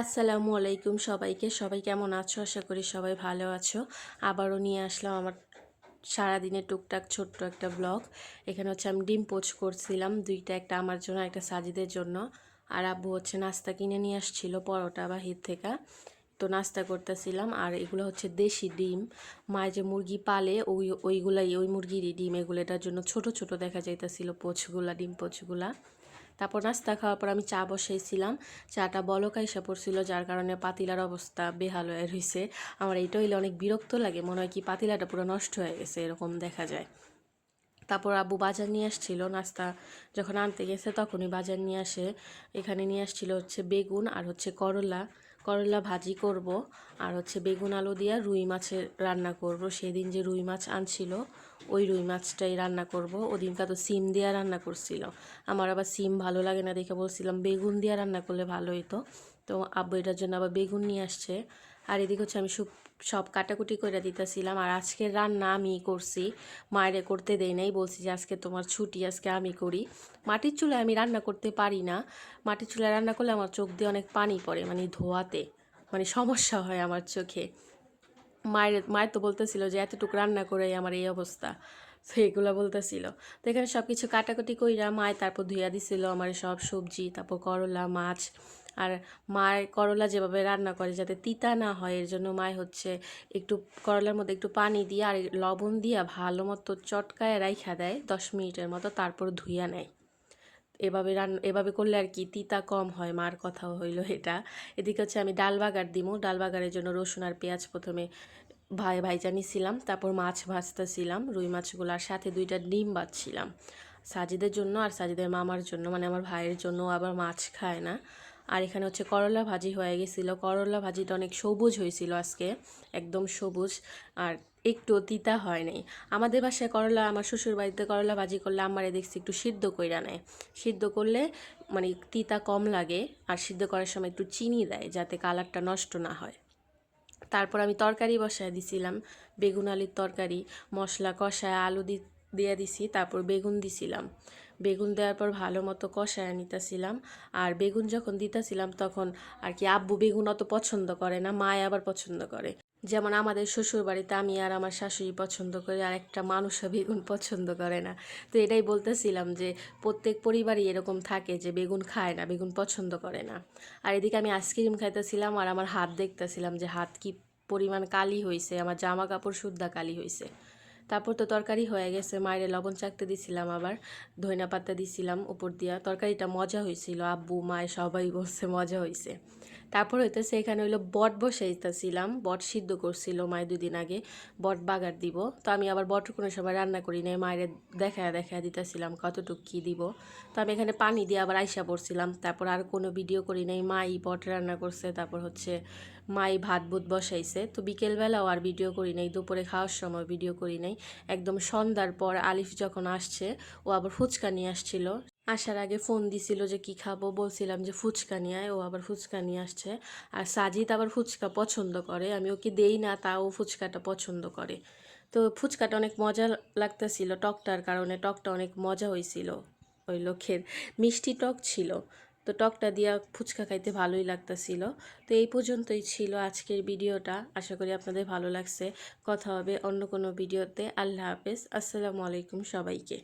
আসসালামু আলাইকুম সবাইকে। সবাই কেমন আছো? আশা করি সবাই ভালো আছো। আবারও নিয়ে আসলাম আমার সারাদিনের টুকটাক ছোট্ট একটা ব্লগ। এখানে হচ্ছে আমি ডিম পোচ করছিলাম, দুইটা, একটা আমার জন্য একটা সাজিদের জন্য। আর আব্বু হচ্ছে নাস্তা কিনে নিয়ে আসছিল পরোটা বাহির থেকে, তো নাস্তা করতেছিলাম। আর এগুলো হচ্ছে দেশি ডিম, মায়ে যে মুরগি পালে ওই মুরগিরই ডিম এগুলো, এটার জন্য ছোট ছোট দেখা যাইতেছিল পোচগুলা, ডিম পোচগুলা। তারপর নাস্তা খাওয়ার পর আমি চা বসাইছিলাম, চাটা বলক আইসা পড়ছিল, যার কারণে পাতিলার অবস্থা বেহাল হয়ে রয়েছে। আমার এইটা হইলে অনেক বিরক্ত লাগে, মনে হয় কি পাতিলাটা পুরো নষ্ট হয়ে গেছে এরকম দেখা যায়। তারপর আব্বু বাজার নিয়ে আসছিল, নাস্তা যখন আনতে গেছে তখনই বাজার নিয়ে আসে। এখানে নিয়ে আসছিল হচ্ছে বেগুন আর হচ্ছে করলা, করলা ভাজি করব, আর হচ্ছে বেগুন আলু দিয়া রুই মাছের রান্না করব। সেদিন যে রুই মাছ আনছিল ওই রুই মাছটাই রান্না করব। ওদিনকা তো সিম দিয়া রান্না করছিল, আমার আবার সিম ভালো লাগে না দেখে বলছিলাম বেগুন দিয়া রান্না করলে ভালো হতো। তো আব্বু এটার জন্য আবার বেগুন নিয়ে আসছে। আর এদিকে হচ্ছে আমি সব কাটাকুটি করে দিতেছিলাম। আর আজকের রান্না আমি করছি, মায়েরে করতে দেই নাই, বলছি যে আজকে তোমার ছুটি, আজকে আমি করি। মাটির চুলায় আমি রান্না করতে পারি না, মাটির চুলায় রান্না করলে আমার চোখ দিয়ে অনেক পানি পড়ে, মানে ধোয়াতে মানে সমস্যা হয় আমার চোখে। মায়ের তো বলতেছিল যে এতটুকু রান্না করে আমার এই অবস্থা, তো এগুলো বলতেছিল। তো এখানে সব কিছু কাটাকুটি কইরা মায় তারপর ধুইয়া দিছিল আমার সব সবজি, তারপর করলা মাছ। আর মায়ের করলা যেভাবে রান্না করে যাতে তিতা না হয়, এর জন্য মায় হচ্ছে একটু করলার মধ্যে একটু পানি দিয়ে আর লবণ দিয়া ভালো মতো চটকায় রাইখা দেয় 10 মিনিটের মতো, তারপর ধুইয়া নেয়। এভাবে করলে আর কি তিতা কম হয়, মার কথাও হইলো এটা। এদিকে হচ্ছে আমি ডাল বাগার দিমু, ডাল বাগারের জন্য রসুন আর পেঁয়াজ প্রথমে ভাইজা নিছিলাম, তারপর মাছ ভাজতেছিলাম, রুই মাছগুলোর সাথে দুইটা ডিম ভাজছিলাম সাজিদের জন্য আর সাজিদের মামার জন্য, মানে আমার ভাইয়ের জন্য, আবার মাছ খায় না। আর এখানে হচ্ছে করলা ভাজি হয়ে গেছিলো, করলা ভাজিটা অনেক সবুজ হয়েছিল আজকে, একদম সবুজ, আর একটু তিতা হয় নাই। আমাদের বাসায় করলা, আমার শ্বশুর বাড়িতে করলা ভাজি করলে আমারে দেখছি একটু সিদ্ধ কইরা নেয়, সিদ্ধ করলে মানে তিতা কম লাগে, আর সিদ্ধ করার সময় একটু চিনি দেয় যাতে কালারটা নষ্ট না হয়। তারপর আমি তরকারি বসায় দিছিলাম, বেগুন আলুর তরকারি, মশলা কষায় আলু দিয়ে দিছি, তারপর বেগুন দিছিলাম। বেগুন দেওয়ার পর ভালো মতো কষায় নিতেছিলাম। আর বেগুন যখন দিতেছিলাম তখন আর কি আব্বু বেগুন অত পছন্দ করে না, মায় আবার পছন্দ করে। যেমন আমাদের শ্বশুর বাড়িতে আমি আর আমার শাশুড়ি পছন্দ করি, আর একটা মানুষও বেগুন পছন্দ করে না। তো এটাই বলতেছিলাম যে প্রত্যেক পরিবারই এরকম থাকে যে বেগুন খায় না, বেগুন পছন্দ করে না। আর এদিকে আমি আইসক্রিম খাইতেছিলাম আর আমার হাত দেখতেছিলাম যে হাত কি পরিমাণ কালি হয়েছে, আমার জামা কাপড় সুদ্ধা কালি হয়েছে। তারপর তো তরকারি হয়ে গেছে, মায়ের লবণ চাকতে দিছিলাম, আবার ধইনা পাতা দিছিলাম উপর দিয়া। তরকারিটা মজা হয়েছিল, আব্বু মায় সবাই বলছে মজা হয়েছে। তারপর হইতেছে এখানে হইলো বট বসাইতেছিলাম, বট সিদ্ধ করছিল মায় 2 দিন আগে, বট বাগার দিব। তো আমি আবার বট কোনো সময় রান্না করি নাই, মায়ের দেখা দিতেছিলাম কতটুক কী দিব। তো আমি এখানে পানি দিয়ে আবার আইসা পড়ছিলাম, তারপর আর কোনো ভিডিও করি নাই, মাই বট রান্না করছে, তারপর হচ্ছে মাই ভাত বুত বসাইছে। তো বিকেলবেলাও আর ভিডিও করি নাই, দুপুরে খাওয়ার সময় ভিডিও করি নাই। একদম সন্ধ্যার পর আলিফ যখন আসছে, ও আবার ফুচকা নিয়ে আসছিল, আসার আগে ফোন দিছিল যে কি খাবো, বলছিলাম যে ফুচকা নিয়ে আয়, ও আবার ফুচকা নিয়ে আসছে। আর সাজিদ আবার ফুচকা পছন্দ করে, আমি ওকে দেই না তাও ফুচকাটা পছন্দ করে। তো ফুচকাটা অনেক মজা লাগতেছিল টকটার কারণে, টকটা অনেক মজা হয়েছিল, ওই লোকের মিষ্টি টক ছিল, তো টকটা দিয়া ফুচকা খাইতে ভালোই লাগতেছিল। তো এই পর্যন্তই ছিল আজকের ভিডিওটা, আশা করি আপনাদের ভালো লাগছে। কথা হবে অন্য কোনো ভিডিওতে। আল্লাহ হাফেজ, আসসালামু আলাইকুম সবাইকে।